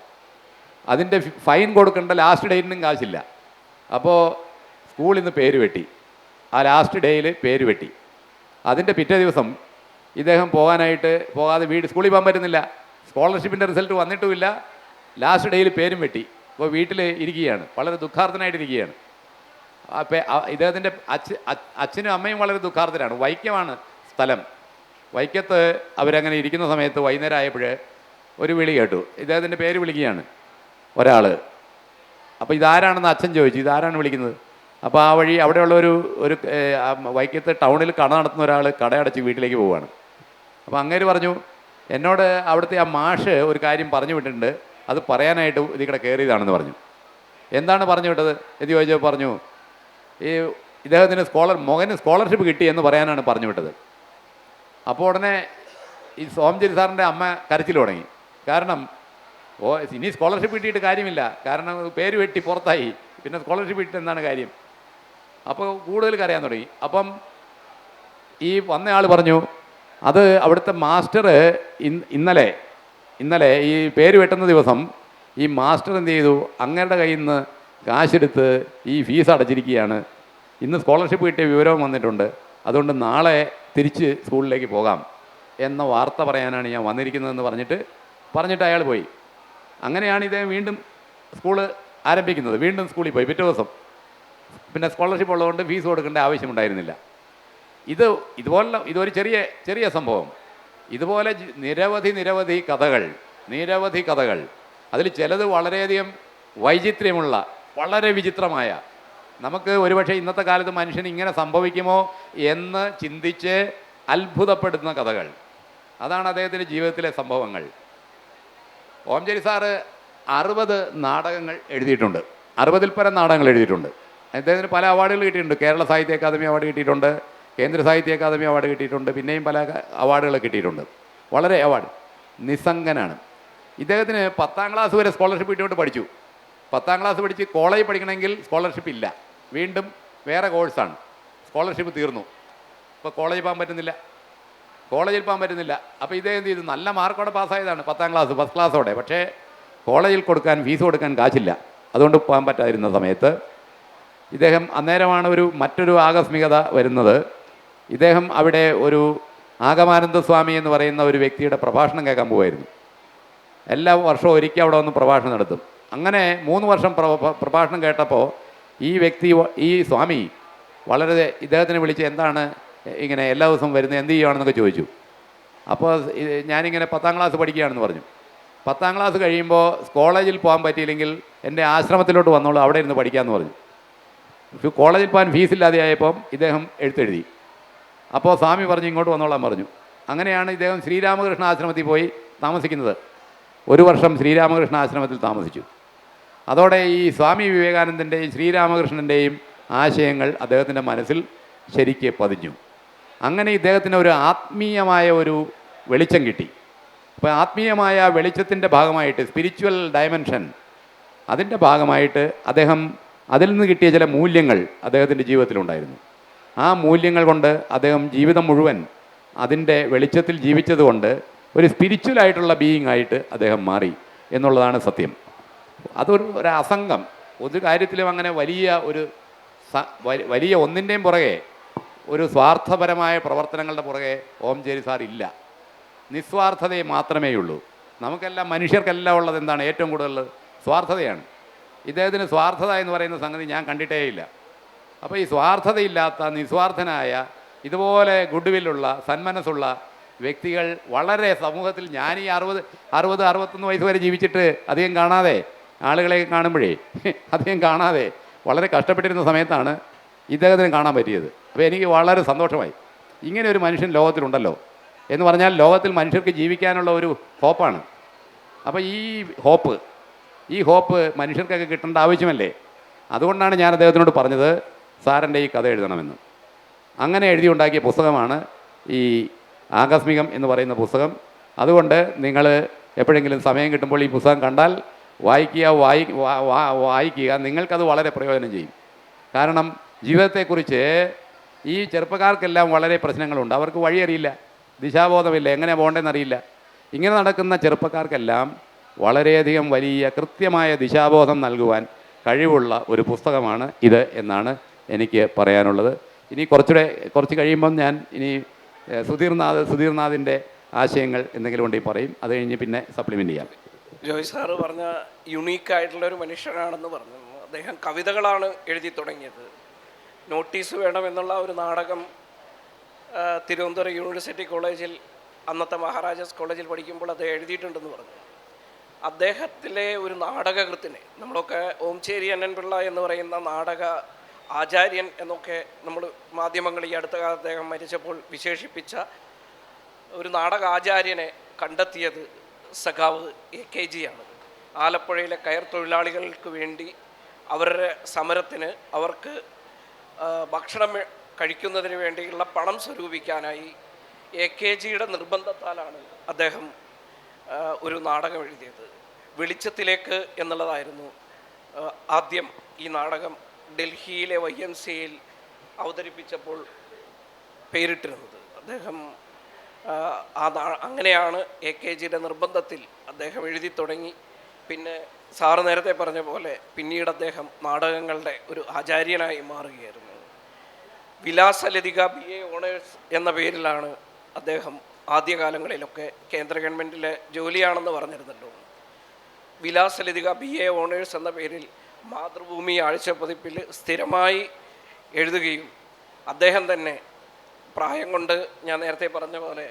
അതിൻ്റെ ഫൈൻ കൊടുക്കേണ്ട ലാസ്റ്റ് ഡേറ്റിനും കാശില്ല. അപ്പോൾ സ്കൂളിൽ നിന്ന് പേര് വെട്ടി, ആ ലാസ്റ്റ് ഡേയിൽ പേര് വെട്ടി. അതിൻ്റെ പിറ്റേ ദിവസം ഇദ്ദേഹം പോകാതെ സ്കൂളിൽ പോകാൻ പറ്റുന്നില്ല, സ്കോളർഷിപ്പിൻ്റെ റിസൾട്ട് വന്നിട്ടുമില്ല, ലാസ്റ്റ് ഡേയിൽ പേരും വെട്ടി. അപ്പോൾ വീട്ടിൽ ഇരിക്കുകയാണ്, വളരെ ദുഃഖാർത്ഥനായിട്ടിരിക്കുകയാണ്. ഇദ്ദേഹത്തിൻ്റെ അച്ഛനും അമ്മയും വളരെ ദുഃഖാർത്ഥരാണ്. വൈക്കമാണ് സ്ഥലം. വൈക്കത്ത് അവരങ്ങനെ ഇരിക്കുന്ന സമയത്ത് വൈകുന്നേരം ആയപ്പോൾ ഒരു വിളി കേട്ടു, ഇദ്ദേഹത്തിൻ്റെ പേര് വിളിക്കുകയാണ് ഒരാൾ. അപ്പോൾ ഇതാരാണെന്ന് അച്ഛൻ ചോദിച്ചു, ഇതാരാണ് വിളിക്കുന്നത്? അപ്പോൾ ആ വഴി അവിടെയുള്ള ഒരു വൈക്കത്ത് ടൗണിൽ കട നടത്തുന്ന ഒരാൾ കടയടച്ച് വീട്ടിലേക്ക് പോവുകയാണ്. അപ്പോൾ അങ്ങേര് പറഞ്ഞു, എന്നോട് അവിടുത്തെ ആ മാഷ് ഒരു കാര്യം പറഞ്ഞു വിട്ടിട്ടുണ്ട്, അത് പറയാനായിട്ട് ഇതിക്കടെ കയറിയതാണെന്ന് പറഞ്ഞു. എന്താണ് പറഞ്ഞു വിട്ടത് എന്ന് ചോദിച്ചപ്പോൾ പറഞ്ഞു, ഇദ്ദേഹത്തിന് മകന് സ്കോളർഷിപ്പ് കിട്ടി എന്ന് പറയാനാണ് പറഞ്ഞു വിട്ടത്. അപ്പോൾ ഉടനെ ഈ ഓംചേരി സാറിൻ്റെ അമ്മ കരച്ചിൽ തുടങ്ങി. കാരണം ഇനി സ്കോളർഷിപ്പ് കിട്ടിയിട്ട് കാര്യമില്ല, കാരണം പേര് വെട്ടി പുറത്തായി, പിന്നെ സ്കോളർഷിപ്പ് കിട്ടിയിട്ട് എന്താണ് കാര്യം? അപ്പോൾ കൂടുതൽ കരയാൻ തുടങ്ങി. അപ്പം ഈ വന്നയാൾ പറഞ്ഞു, അത് അവിടുത്തെ മാസ്റ്റർ ഇന്നലെ ഈ പേര് വെട്ടുന്ന ദിവസം ഈ മാസ്റ്റർ എന്ത് ചെയ്തു, അങ്ങയുടെ കയ്യിൽ നിന്ന് കാശെടുത്ത് ഈ ഫീസ് അടച്ചിരിക്കുകയാണ്, ഇന്ന് സ്കോളർഷിപ്പ് കിട്ടിയ വിവരവും വന്നിട്ടുണ്ട്, അതുകൊണ്ട് നാളെ തിരിച്ച് സ്കൂളിലേക്ക് പോകാം എന്ന വാർത്ത പറയാനാണ് ഞാൻ വന്നിരിക്കുന്നതെന്ന് പറഞ്ഞിട്ട് അയാൾ പോയി. അങ്ങനെയാണ് ഇദ്ദേഹം വീണ്ടും സ്കൂള് ആരംഭിക്കുന്നത്. വീണ്ടും സ്കൂളിൽ പോയി. പിറ്റേ ദിവസം പിന്നെ സ്കോളർഷിപ്പ് ഉള്ളതുകൊണ്ട് ഫീസ് കൊടുക്കേണ്ട ആവശ്യമുണ്ടായിരുന്നില്ല. ഇതൊരു ചെറിയ സംഭവം. ഇതുപോലെ നിരവധി കഥകൾ അതിൽ ചിലത് വളരെയധികം വൈചിത്ര്യമുള്ള, വളരെ വിചിത്രമായ, നമുക്ക് ഒരുപക്ഷെ ഇന്നത്തെ കാലത്ത് മനുഷ്യന് ഇങ്ങനെ സംഭവിക്കുമോ എന്ന് ചിന്തിച്ച് അത്ഭുതപ്പെടുന്ന കഥകൾ. അതാണ് അദ്ദേഹത്തിൻ്റെ ജീവിതത്തിലെ സംഭവങ്ങൾ. ഓംചേരി സാറ് 60 നാടകങ്ങൾ എഴുതിയിട്ടുണ്ട്. 60-ൽ പരം നാടകങ്ങൾ എഴുതിയിട്ടുണ്ട്. അദ്ദേഹത്തിന് പല അവാർഡുകൾ കിട്ടിയിട്ടുണ്ട്. കേരള സാഹിത്യ അക്കാദമി അവാർഡ് കിട്ടിയിട്ടുണ്ട്, കേന്ദ്ര സാഹിത്യ അക്കാദമി അവാർഡ് കിട്ടിയിട്ടുണ്ട്, പിന്നെയും പല അവാർഡുകൾ കിട്ടിയിട്ടുണ്ട്. വളരെ അവാർഡ്. നിസ്സംഗനാണ്. ഇദ്ദേഹത്തിന് 10ാം ക്ലാസ് വരെ സ്കോളർഷിപ്പ് കിട്ടിയോണ്ട് പഠിച്ചു. 10ാം ക്ലാസ് പഠിച്ച് കോളേജിൽ പഠിക്കണമെങ്കിൽ സ്കോളർഷിപ്പ് ഇല്ല, വീണ്ടും വേറെ കോഴ്സാണ്. സ്കോളർഷിപ്പ് തീർന്നു, ഇപ്പോൾ കോളേജിൽ പോകാൻ പറ്റുന്നില്ല. അപ്പോൾ ഇദ്ദേഹം എന്ത് ചെയ്തു? നല്ല മാർക്കോടെ പാസ്സായതാണ് 10ാം ക്ലാസ്, ഫസ്റ്റ് ക്ലാസ്സോടെ. പക്ഷേ കോളേജിൽ ഫീസ് കൊടുക്കാൻ കാശില്ല. അതുകൊണ്ട് പോകാൻ പറ്റാതിരുന്ന സമയത്ത് ഇദ്ദേഹം, അന്നേരമാണ് മറ്റൊരു ആകസ്മികത വരുന്നത്. ഇദ്ദേഹം അവിടെ ഒരു ആഗമാനന്ദ സ്വാമി എന്ന് പറയുന്ന ഒരു വ്യക്തിയുടെ പ്രഭാഷണം കേൾക്കാൻ പോകുമായിരുന്നു. എല്ലാ വർഷവും ഒരിക്കൽ അവിടെ വന്ന് പ്രഭാഷണം നടത്തും. അങ്ങനെ 3 വർഷം പ്രഭാഷണം കേട്ടപ്പോൾ ഈ സ്വാമി വളരെ ഇദ്ദേഹത്തിനെ വിളിച്ച്, എന്താണ് ഇങ്ങനെ എല്ലാ ദിവസവും വരുന്നത്, എന്ത് ചെയ്യുകയാണെന്നൊക്കെ ചോദിച്ചു. അപ്പോൾ ഞാനിങ്ങനെ 10ാം ക്ലാസ് പഠിക്കുകയാണെന്ന് പറഞ്ഞു. 10ാം ക്ലാസ് കഴിയുമ്പോൾ കോളേജിൽ പോകാൻ പറ്റിയില്ലെങ്കിൽ എൻ്റെ ആശ്രമത്തിലോട്ട് വന്നോളൂ, അവിടെ ഇരുന്ന് പഠിക്കാമെന്ന് പറഞ്ഞു. കോളേജിൽ പോകാൻ ഫീസില്ലാതെയായപ്പം ഇദ്ദേഹം എഴുത്തെഴുതി. അപ്പോൾ സ്വാമി പറഞ്ഞു ഇങ്ങോട്ട് വന്നോളാൻ പറഞ്ഞു. അങ്ങനെയാണ് ഇദ്ദേഹം ശ്രീരാമകൃഷ്ണ ആശ്രമത്തിൽ പോയി താമസിക്കുന്നത്. 1 വർഷം ശ്രീരാമകൃഷ്ണ ആശ്രമത്തിൽ താമസിച്ചു. അതോടെ ഈ സ്വാമി വിവേകാനന്ദൻ്റെയും ശ്രീരാമകൃഷ്ണൻ്റെയും ആശയങ്ങൾ അദ്ദേഹത്തിൻ്റെ മനസ്സിൽ ശരിക്ക് പതിഞ്ഞു. അങ്ങനെ ഇദ്ദേഹത്തിന് ഒരു ആത്മീയമായ ഒരു വെളിച്ചം കിട്ടി. അപ്പോൾ ആത്മീയമായ വെളിച്ചത്തിൻ്റെ ഭാഗമായിട്ട്, സ്പിരിച്വൽ ഡയമെൻഷൻ, അതിൻ്റെ ഭാഗമായിട്ട് അദ്ദേഹം അതിൽ നിന്ന് കിട്ടിയ ചില മൂല്യങ്ങൾ അദ്ദേഹത്തിൻ്റെ ജീവിതത്തിലുണ്ടായിരുന്നു. ആ മൂല്യങ്ങൾ കൊണ്ട് അദ്ദേഹം ജീവിതം മുഴുവൻ അതിൻ്റെ വെളിച്ചത്തിൽ ജീവിച്ചതുകൊണ്ട് ഒരു സ്പിരിച്വലായിട്ടുള്ള ബീയിങ് ആയിട്ട് അദ്ദേഹം മാറി എന്നുള്ളതാണ് സത്യം. അതൊരു അസംഗം, ഒരു കാര്യത്തിലും അങ്ങനെ വലിയ ഒന്നിൻ്റെയും പുറകെ, ഒരു സ്വാർത്ഥപരമായ പ്രവർത്തനങ്ങളുടെ പുറകെ ഓംചേരി സാർ ഇല്ല. നിസ്വാർത്ഥതയെ മാത്രമേ ഉള്ളൂ. നമുക്കെല്ലാം, മനുഷ്യർക്കെല്ലാം ഉള്ളത് എന്താണ്? ഏറ്റവും കൂടുതൽ സ്വാർത്ഥതയാണ്. ഇദ്ദേഹത്തിന് സ്വാർത്ഥത എന്ന് പറയുന്ന സംഗതി ഞാൻ കണ്ടിട്ടേയില്ല. അപ്പോൾ ഈ സ്വാർത്ഥതയില്ലാത്ത, നിസ്വാർത്ഥനായ, ഇതുപോലെ ഗുഡ് വില്ലുള്ള, സന്മനസ്സുള്ള വ്യക്തികൾ വളരെ സമൂഹത്തിൽ, ഞാൻ ഈ 60-61 വയസ്സ് വരെ ജീവിച്ചിട്ട് അധികം കാണാതെ, ആളുകളെ കാണുമ്പോഴേ അധികം കാണാതെ വളരെ കഷ്ടപ്പെട്ടിരുന്ന സമയത്താണ് ഇദ്ദേഹത്തിന് കാണാൻ പറ്റിയത്. അപ്പോൾ എനിക്ക് വളരെ സന്തോഷമായി. ഇങ്ങനെ ഒരു മനുഷ്യൻ ലോകത്തിലുണ്ടല്ലോ എന്ന് പറഞ്ഞാൽ ലോകത്തിൽ മനുഷ്യർക്ക് ജീവിക്കാനുള്ള ഒരു ഹോപ്പാണ്. അപ്പോൾ ഈ ഹോപ്പ് മനുഷ്യർക്കൊക്കെ കിട്ടേണ്ട ആവശ്യമല്ലേ? അതുകൊണ്ടാണ് ഞാൻ അദ്ദേഹത്തിനോട് പറഞ്ഞത് സാറിൻ്റെ ഈ കഥ എഴുതണമെന്ന്. അങ്ങനെ എഴുതിയുണ്ടാക്കിയ പുസ്തകമാണ് ഈ ആകസ്മികം എന്ന് പറയുന്ന പുസ്തകം. അതുകൊണ്ട് നിങ്ങൾ എപ്പോഴെങ്കിലും സമയം കിട്ടുമ്പോൾ ഈ പുസ്തകം കണ്ടാൽ വായിക്കുക. നിങ്ങൾക്കത് വളരെ പ്രയോജനം ചെയ്യും. കാരണം ജീവിതത്തെക്കുറിച്ച് ഈ ചെറുപ്പക്കാർക്കെല്ലാം വളരെ പ്രശ്നങ്ങളുണ്ട്. അവർക്ക് വഴിയറിയില്ല, ദിശാബോധമില്ല, എങ്ങനെ പോകേണ്ടതെന്നറിയില്ല. ഇങ്ങനെ നടക്കുന്ന ചെറുപ്പക്കാർക്കെല്ലാം വളരെയധികം വലിയ കൃത്യമായ ദിശാബോധം നൽകുവാൻ കഴിവുള്ള ഒരു പുസ്തകമാണ് ഇത് എന്നാണ് എനിക്ക് പറയാനുള്ളത്. ഇനി കുറച്ച് കഴിയുമ്പം ഞാൻ സുധീർനാഥിൻ്റെ ആശയങ്ങൾ എന്തെങ്കിലും ഉണ്ടെങ്കിൽ പറയും. അത് കഴിഞ്ഞ് പിന്നെ സപ്ലിമെൻ്റ് ചെയ്യാം. ജോയ് സാറ് പറഞ്ഞ യുണീക്കായിട്ടുള്ളൊരു മനുഷ്യനാണെന്ന് പറഞ്ഞു. അദ്ദേഹം കവിതകളാണ് എഴുതി തുടങ്ങിയത്. നോട്ടീസ് വേണമെന്നുള്ള ഒരു നാടകം തിരുവനന്തപുരം യൂണിവേഴ്സിറ്റി കോളേജിൽ, അന്നത്തെ മഹാരാജാസ് കോളേജിൽ പഠിക്കുമ്പോൾ അത് എഴുതിയിട്ടുണ്ടെന്ന് പറഞ്ഞു. അദ്ദേഹത്തിലെ ഒരു നാടകകൃത്തിനെ നമ്മളൊക്കെ ഓംചേരി അന്നൻ പിള്ള എന്ന് പറയുന്ന നാടക ആചാര്യൻ എന്നൊക്കെ നമ്മൾ മാധ്യമങ്ങൾ ഈ അടുത്ത കാലത്ത് അദ്ദേഹം മരിച്ചപ്പോൾ വിശേഷിപ്പിച്ച ഒരു നാടക ആചാര്യനെ കണ്ടെത്തിയത് സഖാവ് AKG ആണ്. ആലപ്പുഴയിലെ കയർ തൊഴിലാളികൾക്ക് വേണ്ടി അവരുടെ സമരത്തിന്, അവർക്ക് ഭക്ഷണം കഴിക്കുന്നതിന് വേണ്ടിയുള്ള പണം സ്വരൂപിക്കാനായി AKGയുടെ നിർബന്ധത്താലാണ് അദ്ദേഹം ഒരു നാടകം എഴുതിയത്. വെളിച്ചത്തിലേക്ക് എന്നുള്ളതായിരുന്നു ആദ്യം ഈ നാടകം ഡൽഹിയിലെ YMCAയിൽ അവതരിപ്പിച്ചപ്പോൾ പേരിട്ടിരുന്നത്. അദ്ദേഹം അങ്ങനെയാണ് AKGയുടെ നിർബന്ധത്തിൽ അദ്ദേഹം എഴുതി തുടങ്ങി. പിന്നെ സാറ് നേരത്തെ പറഞ്ഞ പോലെ പിന്നീട് അദ്ദേഹം നാടകങ്ങളുടെ ഒരു ആചാര്യനായി മാറുകയായിരുന്നു. വിലാസലതിക BA ഓണേഴ്സ് എന്ന പേരിലാണ് അദ്ദേഹം ആദ്യകാലങ്ങളിലൊക്കെ, കേന്ദ്ര ഗവൺമെൻറ്റിലെ ജോലിയാണെന്ന് പറഞ്ഞിരുന്നല്ലോ, വിലാസലതിക BA ഓണേഴ്സ് എന്ന പേരിൽ മാതൃഭൂമി ആഴ്ചപ്പതിപ്പിൽ സ്ഥിരമായി എഴുതുകയും അദ്ദേഹം തന്നെ പ്രായം കൊണ്ട്, ഞാൻ നേരത്തെ പറഞ്ഞ പോലെ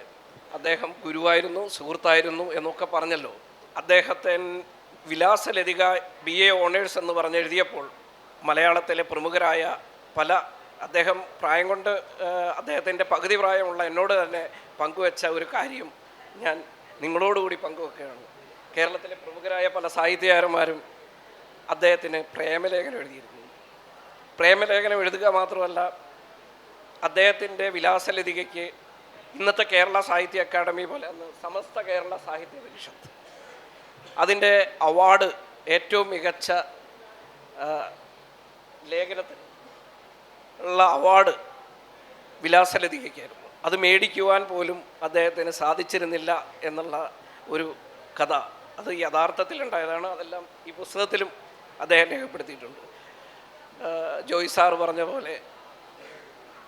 അദ്ദേഹം ഗുരുവായിരുന്നു, സുഹൃത്തായിരുന്നു എന്നൊക്കെ പറഞ്ഞല്ലോ. അദ്ദേഹത്തെ വിലാസലതിക BA ഓണേഴ്സ് എന്ന് പറഞ്ഞെഴുതിയപ്പോൾ മലയാളത്തിലെ പ്രമുഖരായ പല അദ്ദേഹം പ്രായം കൊണ്ട് അദ്ദേഹത്തിൻ്റെ പകുതി പ്രായമുള്ള എന്നോട് തന്നെ പങ്കുവെച്ച ഒരു കാര്യം ഞാൻ നിങ്ങളോടുകൂടി പങ്കുവെക്കുകയാണ്. കേരളത്തിലെ പ്രമുഖരായ പല സാഹിത്യകാരന്മാരും അദ്ദേഹത്തിന് പ്രേമലേഖനം എഴുതിയിരുന്നു. പ്രേമലേഖനം എഴുതുക മാത്രമല്ല, അദ്ദേഹത്തിൻ്റെ വിലാസലതികയ്ക്ക് ഇന്നത്തെ കേരള സാഹിത്യ അക്കാദമി പോലെ അന്ന് സമസ്ത കേരള സാഹിത്യ പരിഷത്ത് അതിൻ്റെ അവാർഡ് ഏറ്റവും മികച്ച ലേഖനത്തിന് ഉള്ള അവാർഡ് വിലാസലതികയ്ക്കായിരുന്നു. അത് മേടിക്കുവാൻ പോലും അദ്ദേഹത്തിന് സാധിച്ചിരുന്നില്ല എന്നുള്ള ഒരു കഥ അത് യഥാർത്ഥത്തിലുണ്ടായതാണ്. അതെല്ലാം ഈ പുസ്തകത്തിലും അദ്ദേഹം രേഖപ്പെടുത്തിയിട്ടുണ്ട്. ജോയ് സാർ പറഞ്ഞ പോലെ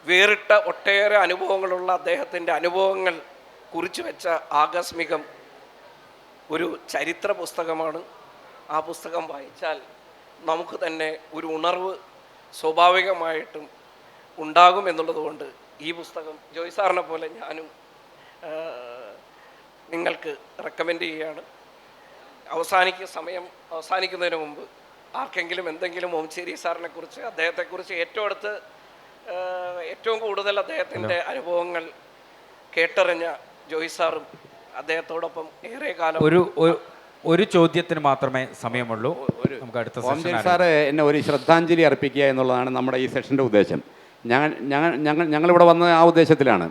വേറിട്ട ഒട്ടേറെ അനുഭവങ്ങളുള്ള അദ്ദേഹത്തിൻ്റെ അനുഭവങ്ങൾ കുറിച്ചു വെച്ച ആകസ്മികം ഒരു ചരിത്ര പുസ്തകമാണ്. ആ പുസ്തകം വായിച്ചാൽ നമുക്ക് തന്നെ ഒരു ഉണർവ് സ്വാഭാവികമായിട്ടും ഉണ്ടാകും എന്നുള്ളതുകൊണ്ട് ഈ പുസ്തകം ജോയ് സാറിനെ പോലെ ഞാനും നിങ്ങൾക്ക് റെക്കമെൻഡ് ചെയ്യുകയാണ്. സമയം അവസാനിക്കുന്നതിന് മുമ്പ് ആർക്കെങ്കിലും എന്തെങ്കിലും ഓംചേരി സാറിനെ കുറിച്ച് അദ്ദേഹത്തെക്കുറിച്ച് ഏറ്റവും കൂടുതൽ അദ്ദേഹത്തിൻ്റെ അനുഭവങ്ങൾ കേട്ടറിഞ്ഞ ജോയ് സാറും അദ്ദേഹത്തോടൊപ്പം ഏറെ കാലം ഒരു ചോദ്യത്തിന് മാത്രമേ സമയമുള്ളൂ. നമുക്ക് അടുത്ത ഓംചേരി സാറ് എന്നെ ഒരു ശ്രദ്ധാഞ്ജലി അർപ്പിക്കുക എന്നുള്ളതാണ് നമ്മുടെ ഈ സെഷൻ്റെ ഉദ്ദേശം. ഞങ്ങളിവിടെ വന്ന ആ ഉദ്ദേശത്തിലാണ്.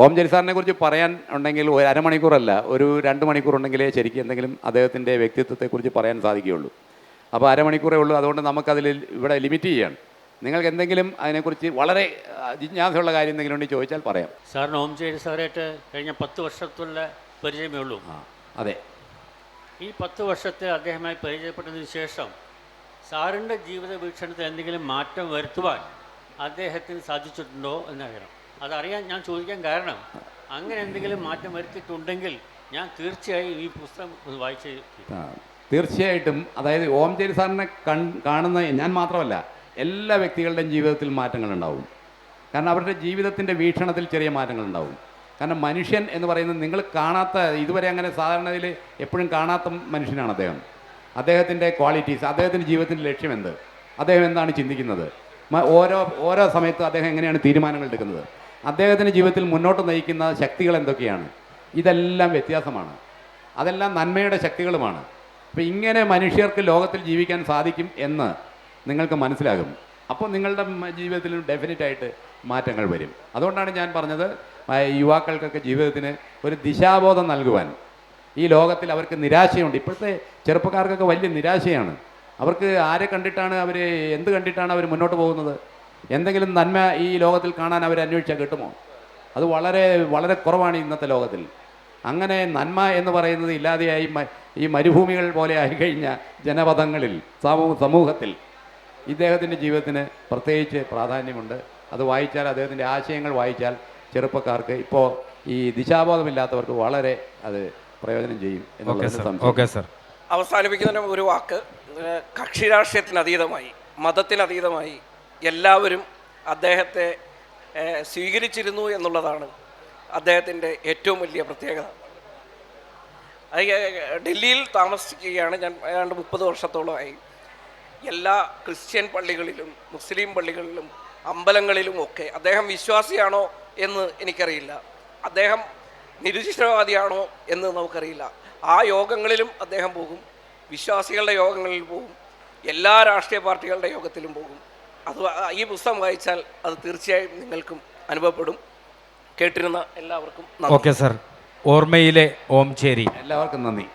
ഓംചേരി സാറിനെ കുറിച്ച് പറയാൻ ഉണ്ടെങ്കിൽ ഒരു അരമണിക്കൂറല്ല, ഒരു 2 മണിക്കൂർ ഉണ്ടെങ്കിലേ ശരിക്കും എന്തെങ്കിലും അദ്ദേഹത്തിൻ്റെ വ്യക്തിത്വത്തെക്കുറിച്ച് പറയാൻ സാധിക്കുകയുള്ളൂ. അപ്പോൾ അരമണിക്കൂറേ ഉള്ളൂ. അതുകൊണ്ട് നമുക്കതിൽ ഇവിടെ ലിമിറ്റ് ചെയ്യാണ്. നിങ്ങൾക്ക് എന്തെങ്കിലും അതിനെക്കുറിച്ച് വളരെ ജിജ്ഞാസയുള്ള കാര്യം എന്തെങ്കിലും ഉണ്ടെങ്കിൽ ചോദിച്ചാൽ പറയാം. സാറിന് ഓംചേരി സാറായിട്ട് കഴിഞ്ഞ 10 വർഷത്തുള്ള പരിചയമേ ഉള്ളൂ. അതെ. ഈ 10 വർഷത്തെ അദ്ദേഹമായി പരിചയപ്പെട്ടതിന് ശേഷം സാറിൻ്റെ ജീവിത വീക്ഷണത്തിൽ എന്തെങ്കിലും മാറ്റം വരുത്തുവാൻ അദ്ദേഹത്തിന് സാധിച്ചിട്ടുണ്ടോ എന്നറിയണം. അതറിയാൻ ഞാൻ ചോദിക്കാൻ കാരണം, അങ്ങനെ എന്തെങ്കിലും മാറ്റം വരുത്തിയിട്ടുണ്ടെങ്കിൽ ഞാൻ തീർച്ചയായും ഈ പുസ്തകം ഒന്ന് വായിച്ച്. തീർച്ചയായിട്ടും. അതായത് ഓംചേരി സാറിനെ കാണുന്ന ഞാൻ മാത്രമല്ല, എല്ലാ വ്യക്തികളുടെയും ജീവിതത്തിൽ മാറ്റങ്ങളുണ്ടാവും. കാരണം അവരുടെ ജീവിതത്തിൻ്റെ വീക്ഷണത്തിൽ ചെറിയ മാറ്റങ്ങളുണ്ടാവും. കാരണം മനുഷ്യൻ എന്ന് പറയുന്നത് നിങ്ങൾ കാണാത്ത, ഇതുവരെ അങ്ങനെ സാധാരണയിൽ എപ്പോഴും കാണാത്ത മനുഷ്യനാണ് അദ്ദേഹം. അദ്ദേഹത്തിൻ്റെ ക്വാളിറ്റീസ്, അദ്ദേഹത്തിൻ്റെ ജീവിതത്തിൻ്റെ ലക്ഷ്യമെന്ത്, അദ്ദേഹം എന്താണ് ചിന്തിക്കുന്നത്, ഓരോ സമയത്തും അദ്ദേഹം എങ്ങനെയാണ് തീരുമാനങ്ങൾ എടുക്കുന്നത്, അദ്ദേഹത്തിൻ്റെ ജീവിതത്തിൽ മുന്നോട്ട് നയിക്കുന്ന ശക്തികൾ എന്തൊക്കെയാണ്, ഇതെല്ലാം വ്യത്യാസമാണ്. അതെല്ലാം നന്മയുടെ ശക്തികളുമാണ്. അപ്പോൾ ഇങ്ങനെ മനുഷ്യർക്ക് ലോകത്തിൽ ജീവിക്കാൻ സാധിക്കും എന്ന് നിങ്ങൾക്ക് മനസ്സിലാകും. അപ്പോൾ നിങ്ങളുടെ ജീവിതത്തിൽ ഡെഫിനറ്റായിട്ട് മാറ്റങ്ങൾ വരും. അതുകൊണ്ടാണ് ഞാൻ പറഞ്ഞത്, യുവാക്കൾക്കൊക്കെ ജീവിതത്തിന് ഒരു ദിശാബോധം നൽകുവാൻ. ഈ ലോകത്തിൽ അവർക്ക് നിരാശയുണ്ട്. ഇപ്പോഴത്തെ ചെറുപ്പക്കാർക്കൊക്കെ വലിയ നിരാശയാണ്. അവർക്ക് ആരെ കണ്ടിട്ടാണ് എന്ത് കണ്ടിട്ടാണ് അവർ മുന്നോട്ട് പോകുന്നത്? എന്തെങ്കിലും നന്മ ഈ ലോകത്തിൽ കാണാൻ അവർ അന്വേഷിച്ചാൽ കിട്ടുമോ? അത് വളരെ വളരെ കുറവാണ് ഇന്നത്തെ ലോകത്തിൽ. അങ്ങനെ നന്മ എന്ന് പറയുന്നത് ഇല്ലാതെയായി ഈ മരുഭൂമികൾ പോലെ ആയിക്കഴിഞ്ഞ ജനപദങ്ങളിൽ സമൂഹത്തിൽ ഇദ്ദേഹത്തിൻ്റെ ജീവിതത്തിന് പ്രത്യേകിച്ച് പ്രാധാന്യമുണ്ട്. അത് വായിച്ചാൽ, അദ്ദേഹത്തിൻ്റെ ആശയങ്ങൾ വായിച്ചാൽ ചെറുപ്പക്കാർക്ക്, ഇപ്പോൾ ഈ ദിശാബോധമില്ലാത്തവർക്ക് വളരെ അത് പ്രയോജനം ചെയ്യും എന്നുള്ളത്. അവസാനിപ്പിക്കുന്നതിന് ഒരു വാക്ക്, കക്ഷി രാഷ്ട്രീയത്തിനതീതമായി, മതത്തിനതീതമായി എല്ലാവരും അദ്ദേഹത്തെ സ്വീകരിച്ചിരുന്നു എന്നുള്ളതാണ് അദ്ദേഹത്തിൻ്റെ ഏറ്റവും വലിയ പ്രത്യേകത. ഡൽഹിയിൽ താമസിക്കുകയാണ് ഞാൻ, ഏതാണ്ട് 30 വർഷത്തോളമായി. എല്ലാ ക്രിസ്ത്യൻ പള്ളികളിലും മുസ്ലിം പള്ളികളിലും അമ്പലങ്ങളിലും ഒക്കെ അദ്ദേഹം വിശ്വാസിയാണോ എന്ന് എനിക്കറിയില്ല, അദ്ദേഹം നിരീശ്വരവാദിയാണോ എന്ന് നമുക്കറിയില്ല. ആ യോഗങ്ങളിലും അദ്ദേഹം പോകും, വിശ്വാസികളുടെ യോഗങ്ങളിൽ പോകും, എല്ലാ രാഷ്ട്രീയ പാർട്ടികളുടെ യോഗത്തിലും പോകും. അത് ഈ പുസ്തകം വായിച്ചാൽ അത് തീർച്ചയായും നിങ്ങൾക്കും അനുഭവപ്പെടും. കേട്ടിരുന്ന എല്ലാവർക്കും നന്ദി. Okay sir. ഓർമ്മയിലെ ഓംചേരി. എല്ലാവർക്കും നന്ദി.